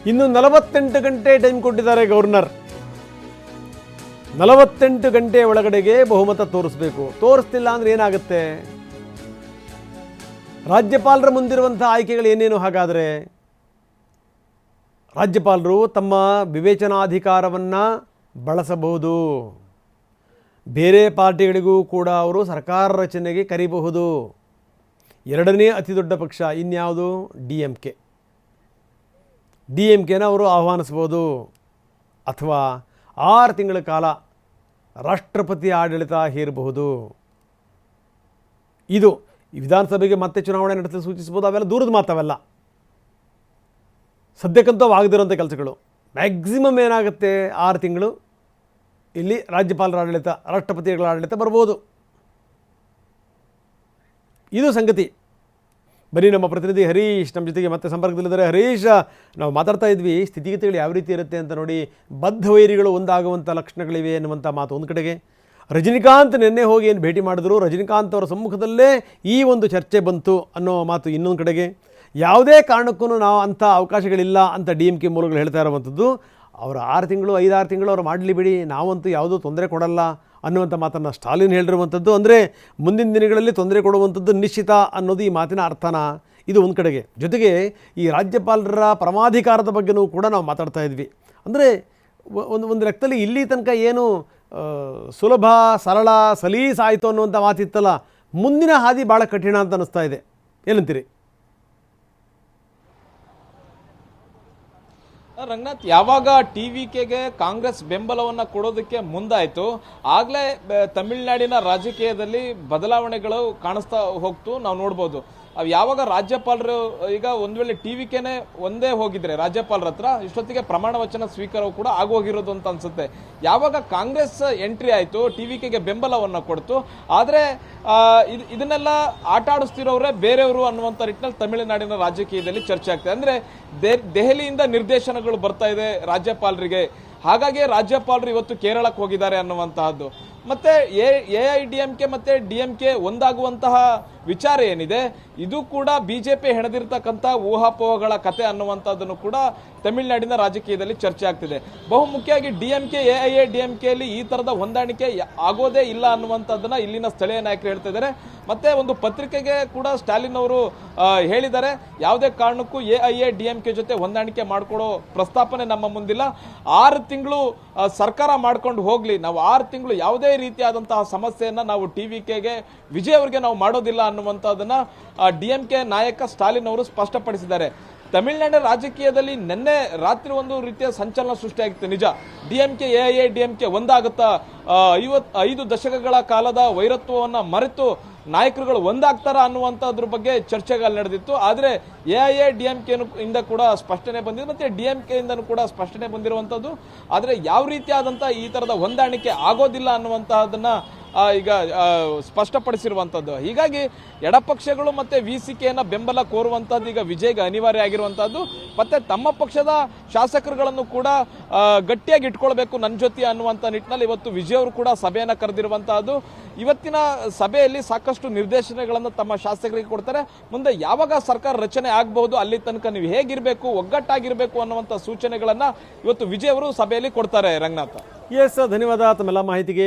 ಇನ್ನು 48 ಗಂಟೆ ಟೈಮ್ ಕೊಟ್ಟಿದ್ದಾರೆ ಗವರ್ನರ್. 48 ಗಂಟೆ ಒಳಗಡೆಗೆ ಬಹುಮತ ತೋರಿಸಬೇಕು. ತೋರಿಸ್ತಿಲ್ಲ ಅಂದರೆ ಏನಾಗುತ್ತೆ? ರಾಜ್ಯಪಾಲರ ಮುಂದಿರುವಂಥ ಆಯ್ಕೆಗಳು ಏನೇನು? ಹಾಗಾದರೆ ರಾಜ್ಯಪಾಲರು ತಮ್ಮ ವಿವೇಚನಾಧಿಕಾರವನ್ನು ಬಳಸಬಹುದು. ಬೇರೆ ಪಾರ್ಟಿಗಳಿಗೂ ಕೂಡ ಅವರು ಸರ್ಕಾರ ರಚನೆಗೆ ಕರೀಬಹುದು. ಎರಡನೇ ಅತಿ ದೊಡ್ಡ ಪಕ್ಷ ಇನ್ಯಾವುದು? ಡಿ ಎಮ್ ಕೆನ ಅವರು ಆಹ್ವಾನಿಸ್ಬೋದು. ಅಥವಾ 6 ತಿಂಗಳ ಕಾಲ ರಾಷ್ಟ್ರಪತಿ ಆಡಳಿತ ಹೇರಬಹುದು. ಇದು ವಿಧಾನಸಭೆಗೆ ಮತ್ತೆ ಚುನಾವಣೆ ನಡೆಸಲು ಸೂಚಿಸ್ಬೋದು. ಅವೆಲ್ಲ ದೂರದ ಮಾತವೆಲ್ಲ, ಸದ್ಯಕ್ಕಂತೂ ಆಗದಿರೋಂಥ ಕೆಲಸಗಳು. ಮ್ಯಾಕ್ಸಿಮಮ್ ಏನಾಗುತ್ತೆ, 6 ತಿಂಗಳು ಇಲ್ಲಿ ರಾಜ್ಯಪಾಲರ ಆಡಳಿತ, ರಾಷ್ಟ್ರಪತಿಗಳ ಆಡಳಿತ ಬರ್ಬೋದು. ಇದು ಸಂಗತಿ. ಬರೀ ನಮ್ಮ ಪ್ರತಿನಿಧಿ ಹರೀಶ್ ನಮ್ಮ ಜೊತೆಗೆ ಮತ್ತೆ ಸಂಪರ್ಕದಲ್ಲಿದ್ದಾರೆ. ಹರೀಶ್, ನಾವು ಮಾತಾಡ್ತಾ ಇದ್ವಿ ಸ್ಥಿತಿಗತಿಗಳು ಯಾವ ರೀತಿ ಇರುತ್ತೆ ಅಂತ. ನೋಡಿ, ಬದ್ಧ ವೈರಿಗಳು ಒಂದಾಗುವಂಥ ಲಕ್ಷಣಗಳಿವೆ ಎನ್ನುವಂಥ ಮಾತು ಒಂದು ಕಡೆಗೆ. ರಜನಿಕಾಂತ್ ನಿನ್ನೆ ಹೋಗಿ ಏನು ಭೇಟಿ ಮಾಡಿದ್ರು, ರಜನಿಕಾಂತ್ ಅವರ ಸಮ್ಮುಖದಲ್ಲೇ ಈ ಒಂದು ಚರ್ಚೆ ಬಂತು ಅನ್ನೋ ಮಾತು ಇನ್ನೊಂದು ಕಡೆಗೆ. ಯಾವುದೇ ಕಾರಣಕ್ಕೂ ನಾವು ಅಂಥ ಅವಕಾಶಗಳಿಲ್ಲ ಅಂತ DMK ಮೂಲಗಳು ಹೇಳ್ತಾ ಇರುವಂಥದ್ದು. ಅವರು 6 ತಿಂಗಳು 5-6 ತಿಂಗಳು ಅವ್ರು ಮಾಡಲಿ ಬಿಡಿ, ನಾವಂತೂ ಯಾವುದೂ ತೊಂದರೆ ಕೊಡಲ್ಲ ಅನ್ನುವಂಥ ಮಾತನ್ನು ಸ್ಟಾಲಿನ್ ಹೇಳಿರುವಂಥದ್ದು. ಅಂದರೆ ಮುಂದಿನ ದಿನಗಳಲ್ಲಿ ತೊಂದರೆ ಕೊಡುವಂಥದ್ದು ನಿಶ್ಚಿತ ಅನ್ನೋದು ಈ ಮಾತಿನ ಅರ್ಥನ. ಇದು ಒಂದು ಕಡೆಗೆ. ಜೊತೆಗೆ ಈ ರಾಜ್ಯಪಾಲರ ಪರಮಾಧಿಕಾರದ ಬಗ್ಗೆನೂ ಕೂಡ ನಾವು ಮಾತಾಡ್ತಾ ಇದ್ವಿ. ಅಂದರೆ ಒಂದು ಲೆಕ್ಕದಲ್ಲಿ ಇಲ್ಲಿ ತನಕ ಏನು ಸುಲಭ, ಸರಳ, ಸಲೀಸಾಯಿತು ಅನ್ನುವಂಥ ಮಾತಿತ್ತಲ್ಲ, ಮುಂದಿನ ಹಾದಿ ಭಾಳ ಕಠಿಣ ಅಂತ ಅನ್ನಿಸ್ತಾ ಇದೆ. ಏನಂತೀರಿ? ರಂಗನಾಥ್, ಯಾವಾಗ TVKಗೆ ಕಾಂಗ್ರೆಸ್ ಬೆಂಬಲವನ್ನು ಕೊಡೋದಕ್ಕೆ ಮುಂದಾಯಿತು, ಆಗಲೇ ತಮಿಳುನಾಡಿನ ರಾಜಕೀಯದಲ್ಲಿ ಬದಲಾವಣೆಗಳು ಕಾಣಿಸ್ತಾ ಹೋಗ್ತು ನಾವು ನೋಡ್ಬೋದು. ಅವು ಯಾವಾಗ ರಾಜ್ಯಪಾಲರು ಈಗ ಒಂದು ವೇಳೆ TVKನೇ ಒಂದೇ ಹೋಗಿದ್ರೆ ರಾಜ್ಯಪಾಲರ ಹತ್ರ, ಇಷ್ಟೊತ್ತಿಗೆ ಪ್ರಮಾಣ ವಚನ ಸ್ವೀಕಾರವು ಕೂಡ ಆಗೋಗಿರೋದು ಅಂತ ಅನ್ಸುತ್ತೆ. ಯಾವಾಗ ಕಾಂಗ್ರೆಸ್ ಎಂಟ್ರಿ ಆಯಿತು, TVKಗೆ ಬೆಂಬಲವನ್ನು ಕೊಡ್ತು. ಆದರೆ ಇದನ್ನೆಲ್ಲ ಆಟ ಆಡಿಸ್ತಿರೋರೇ ಬೇರೆಯವರು ಅನ್ನುವಂಥ ನಿಟ್ಟಿನಲ್ಲಿ ತಮಿಳುನಾಡಿನ ರಾಜಕೀಯದಲ್ಲಿ ಚರ್ಚೆ ಆಗ್ತದೆ. ಅಂದರೆ ದೆಹಲಿಯಿಂದ ನಿರ್ದೇಶನಗಳು ಬರ್ತಾ ಇದೆ ರಾಜ್ಯಪಾಲರಿಗೆ, ಹಾಗಾಗಿ ರಾಜ್ಯಪಾಲರು ಇವತ್ತು ಕೇರಳಕ್ಕೆ ಹೋಗಿದ್ದಾರೆ ಅನ್ನುವಂತಹದ್ದು. ಮತ್ತೆ AIADMK ಮತ್ತೆ DMK ಒಂದಾಗುವಂತಹ ವಿಚಾರ ಏನಿದೆ, ಇದು ಕೂಡ ಬಿಜೆಪಿ ಹೆಣೆದಿರ್ತಕ್ಕಂಥ ಊಹಾಪೋಹಗಳ ಕತೆ ಅನ್ನುವಂಥದ್ದನ್ನು ಕೂಡ ತಮಿಳುನಾಡಿನ ರಾಜಕೀಯದಲ್ಲಿ ಚರ್ಚೆ ಆಗ್ತಿದೆ. ಬಹುಮುಖ್ಯವಾಗಿ DMK AIADMKಯಲ್ಲಿ ಈ ತರದ ಹೊಂದಾಣಿಕೆ ಆಗೋದೇ ಇಲ್ಲ ಅನ್ನುವಂಥದ್ದನ್ನ ಇಲ್ಲಿನ ಸ್ಥಳೀಯ ನಾಯಕರು ಹೇಳ್ತಾ ಇದ್ದಾರೆ. ಮತ್ತೆ ಒಂದು ಪತ್ರಿಕೆಗೆ ಕೂಡ ಸ್ಟಾಲಿನ್ ಅವರು ಹೇಳಿದ್ದಾರೆ, ಯಾವುದೇ ಕಾರಣಕ್ಕೂ AIADMK ಜೊತೆ ಹೊಂದಾಣಿಕೆ ಮಾಡಿಕೊಡೋ ಪ್ರಸ್ತಾಪನೆ ನಮ್ಮ ಮುಂದಿಲ್ಲ. 6 ತಿಂಗಳು ಸರ್ಕಾರ ಮಾಡ್ಕೊಂಡು ಹೋಗ್ಲಿ, ನಾವು 6 ತಿಂಗಳು ಯಾವುದೇ ರೀತಿಯಾದಂತಹ ಸಮಸ್ಯೆಯನ್ನ ನಾವು TVKಗೆ ವಿಜಯ್ ಅವರಿಗೆ ನಾವು ಮಾಡೋದಿಲ್ಲ ಅನ್ನುವಂಥದ್ದನ್ನ DMK ನಾಯಕ ಸ್ಟಾಲಿನ್ ಅವರು ಸ್ಪಷ್ಟಪಡಿಸಿದ್ದಾರೆ. ತಮಿಳುನಾಡಿನ ರಾಜಕೀಯದಲ್ಲಿ ನಿನ್ನೆ ರಾತ್ರಿ ಒಂದು ರೀತಿಯ ಸಂಚಲನ ಸೃಷ್ಟಿಯಾಗಿತ್ತು ನಿಜ. DMK AIADMK ಒಂದಾಗುತ್ತಾ, 5 ದಶಕಗಳ ಕಾಲದ ವೈರತ್ವವನ್ನು ಮರೆತು ನಾಯಕರುಗಳು ಒಂದಾಗ್ತಾರ ಅನ್ನುವಂಥದ್ರ ಬಗ್ಗೆ ಚರ್ಚೆಗಳು ನಡೆದಿತ್ತು. ಆದರೆ AIADMK ಇಂದ ಕೂಡ ಸ್ಪಷ್ಟನೆ ಬಂದಿದೆ, ಮತ್ತೆ DMK ಇಂದನೂ ಕೂಡ ಸ್ಪಷ್ಟನೆ ಬಂದಿರುವಂಥದ್ದು. ಆದರೆ ಯಾವ ರೀತಿಯಾದಂಥ ಈ ತರದ ಹೊಂದಾಣಿಕೆ ಆಗೋದಿಲ್ಲ ಅನ್ನುವಂತಹದನ್ನ ಈಗ ಸ್ಪಷ್ಟಪಡಿಸಿರುವಂಥದ್ದು. ಹೀಗಾಗಿ ಎಡಪಕ್ಷಗಳು ಮತ್ತೆ VCKನ ಬೆಂಬಲ ಕೋರುವಂಥದ್ದು ಈಗ ವಿಜಯ್ಗೆ ಅನಿವಾರ್ಯ ಆಗಿರುವಂಥದ್ದು. ಮತ್ತೆ ತಮ್ಮ ಪಕ್ಷದ ಶಾಸಕರುಗಳನ್ನು ಕೂಡ ಗಟ್ಟಿಯಾಗಿ ಇಟ್ಕೊಳ್ಬೇಕು ನನ್ನ ಜೊತೆ ಅನ್ನುವಂಥ ನಿಟ್ಟಿನಲ್ಲಿ ಇವತ್ತು ವಿಜಯ್ ಅವರು ಕೂಡ ಸಭೆಯನ್ನು ಕರೆದಿರುವಂತಹದ್ದು. ಇವತ್ತಿನ ಸಭೆಯಲ್ಲಿ ಸಾಕಷ್ಟು ನಿರ್ದೇಶನಗಳನ್ನು ತಮ್ಮ ಶಾಸಕರಿಗೆ ಕೊಡ್ತಾರೆ. ಮುಂದೆ ಯಾವಾಗ ಸರ್ಕಾರ ರಚನೆ ಆಗಬಹುದು ಅಲ್ಲಿ ತನಕ ನೀವು ಹೇಗಿರಬೇಕು, ಒಗ್ಗಟ್ಟಾಗಿರಬೇಕು ಅನ್ನುವಂಥ ಸೂಚನೆಗಳನ್ನ ಇವತ್ತು ವಿಜಯ್ ಅವರು ಸಭೆಯಲ್ಲಿ ಕೊಡ್ತಾರೆ. ರಂಗನಾಥ್, ಎಸ್, ಧನ್ಯವಾದ ತಮ್ಮೆಲ್ಲ ಮಾಹಿತಿಗೆ.